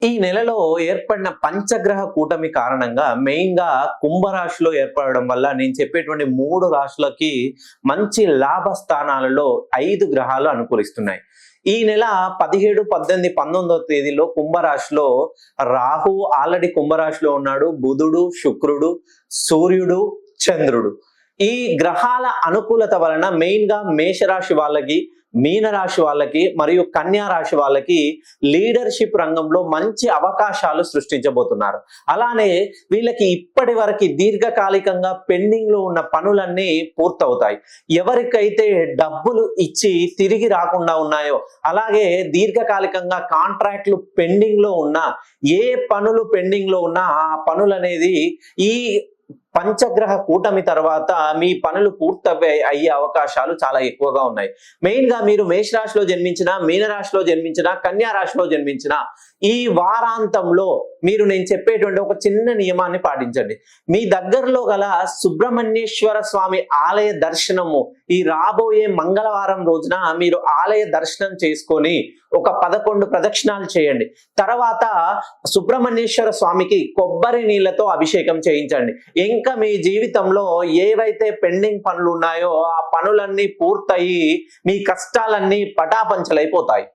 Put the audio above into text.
ఈ నెలలో ఏర్పడిన పంచగ్రహ కూటమి కారణంగా మెయిన్ గా కుంభరాశిలో ఏర్పడడం వల్ల నేను చెప్పేటువంటి 3 రాశులకి మంచి లాభ స్థానాలలో 5 గ్రహాలు అనుకూలిస్తున్నాయి. ఈ నెల 17, 18, 19వ తేదీలో కుంభరాశిలో రాహు ఆల్రెడీ కుంభరాశిలో ఉన్నాడు. బుధుడు, శుక్రుడు, సూర్యుడు, చంద్రుడు. ఈ గ్రహాల అనుకూలత వలన మెయిన్ గా మేషరాశి వాళ్ళకి, మీనరాశి వాళ్ళకి మరియు కన్యా రాశి వాళ్ళకి లీడర్షిప్ రంగంలో మంచి అవకాశాలు సృష్టించబోతున్నారు. అలానే వీళ్ళకి ఇప్పటి వరకు దీర్ఘకాలికంగా పెండింగ్ లో ఉన్న పనులన్నీ పూర్తవుతాయి. ఎవరికైతే డబ్బులు ఇచ్చి తిరిగి రాకుండా ఉన్నాయో, అలాగే దీర్ఘకాలికంగా కాంట్రాక్ట్లు పెండింగ్ లో ఉన్న ఏ పనులు పెండింగ్ లో ఉన్నా ఆ పనులు అనేది ఈ పంచగ్రహ కూటమి తర్వాత మీ పనులు అయ్యే అవకాశాలు చాలా ఎక్కువగా ఉన్నాయి. మెయిన్ గా మీరు మేషరాశిలో జన్మించిన, మీనరాశిలో జన్మించిన, కన్యా రాశిలో జన్మించిన ఈ వారాంతంలో మీరు నేను చెప్పేటువంటి ఒక చిన్న నియమాన్ని పాటించండి. మీ దగ్గరలో గల సుబ్రహ్మణ్యేశ్వర స్వామి ఆలయ దర్శనము ఈ రాబోయే మంగళవారం రోజున మీరు ఆలయ దర్శనం చేసుకొని ఒక 11 ప్రదక్షిణాలు చేయండి. తర్వాత సుబ్రహ్మణ్యేశ్వర స్వామికి కొబ్బరి నీళ్లతో అభిషేకం చేయించండి. ఇంకా మీ జీవితంలో ఏవైతే పెండింగ్ పనులు ఉన్నాయో ఆ పనులన్నీ పూర్తయి మీ కష్టాలన్నీ పటాపంచలైపోతాయి.